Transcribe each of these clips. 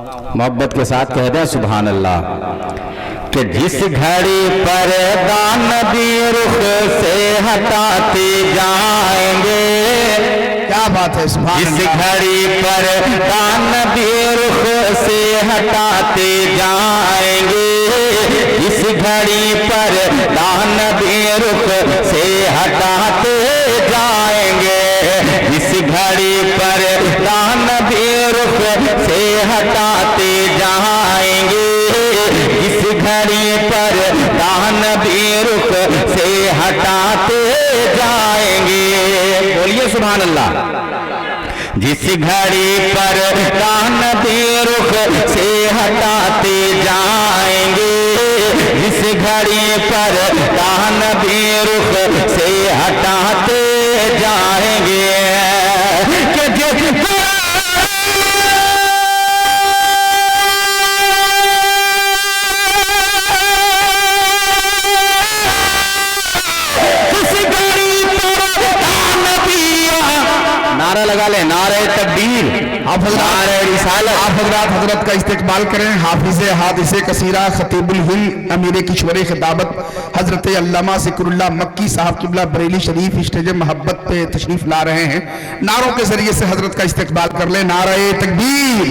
मोहब्बत के साथ कह दें सुभान अल्लाह। कि जिस घड़ी पर्दा नबी रुख से हटाते जाएंगे, क्या बात है, सुभान जिस अल्लाह। घड़ी पर्दा नबी रुख से हटाते जाएंगे, जिस घड़ी पर्दा नबी रुख से हटाते जाएंगे, जिस घड़ी पर्दा नबी रुख से हटाते जाएंगे, जिस घड़ी पर्दा नबी रुख से हटाते जाएंगे, बोलिए सुभान अल्लाह। जिस घड़ी पर्दा नबी रुख से हटाते जाएंगे, जिस घड़ी पर्दा नबी रुख से हटाते जाएंगे, कि जिस नारा लगा ले, नारे तकबीर, नारे रिसालत। आप हजरत का इस्तेकबाल करें। हाफिज हादिस कसीरा खतीबुल हिंद अमीर किश्वर खिताबत हजरत अल्लामा ज़िक्रुल्लाह मक्की साहब क़िबला बरेली शरीफ स्टेज मोहब्बत पे तशरीफ ला रहे हैं। नारों के जरिए से हजरत का इस्तेकबाल कर ले। नारे तकबीर,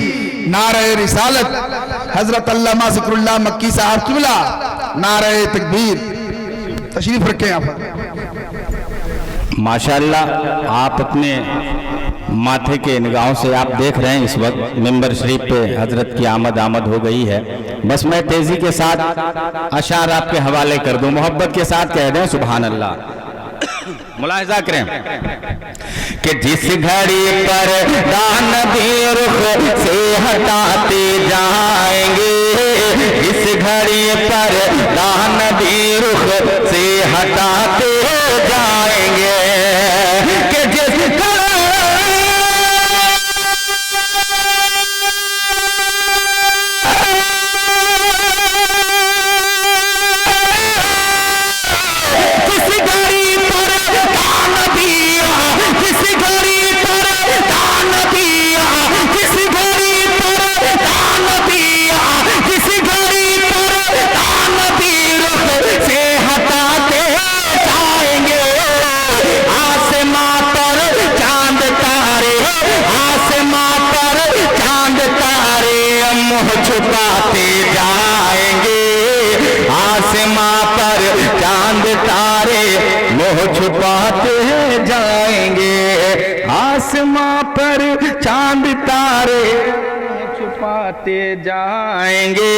नारे रिसालत, हजरत अल्लामा ज़िक्रुल्लाह मक्की साहब क़िबला, नारे तकबीर। तशरीफ रखें आप। माशाअल्लाह, आप अपने माथे के निगाहों से आप देख रहे हैं इस वक्त मिंबर शरीफ पे हजरत की आमद हो गई है। बस मैं तेजी के साथ अशार आपके हवाले कर दूं, मोहब्बत के साथ कह दें सुभान अल्लाह। मुलाहिजा करें कि जिस घड़ी पर्दा नबी रुख से हटाते जाएंगे, जिस घड़ी पर्दा नबी रुख से हटाते जाएंगे, कि जिस छुपाते जाएंगे, आसमां पर चांद तारे मोह छुपाते जाएंगे, आसमां पर चांद तारे छुपाते जाएंगे,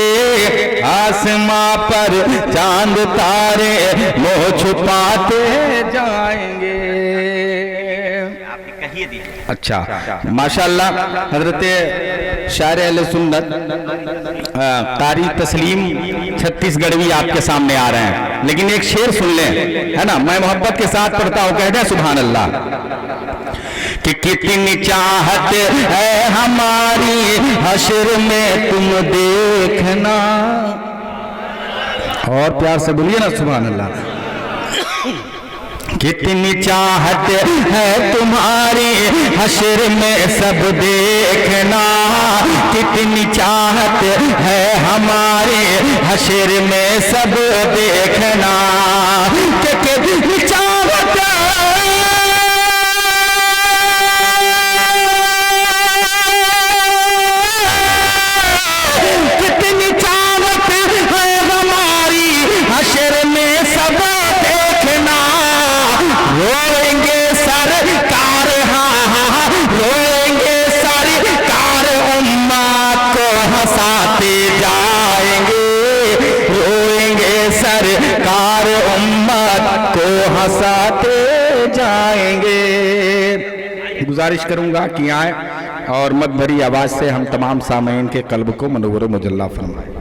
आसमां पर चांद तारे मोह छुपाते जाएंगे। अच्छा, माशाअल्लाह, हजरत शायर अहले सुन्नत कारी तस्लीम छत्तीसगढ़वी आपके सामने आ रहे हैं, लेकिन एक शेर सुन लें, है ना। मैं मोहब्बत के साथ पढ़ता हूँ, कह दें सुभान अल्लाह। कि कितनी चाहत है हमारी हश्र में तुम देखना, और प्यार से बोलिए ना सुभान अल्लाह। कितनी चाहत है तुम्हारी हश्र में सब देखना, कितनी चाहत है हमारे हश्र में सब देखना, कितनी चाहत कितनी चाहत है हमारी हश्र में सब देखना, रोएंगे सरकार, हाँ रोएंगे सरकार, उम्मत को हंसाते जाएंगे, रोएंगे सरकार, उम्मत को हंसाते जाएंगे। गुजारिश करूंगा कि आए और मत भरी आवाज से हम तमाम सामईन के कल्ब को मनोवर मुजल्ला फरमाएं।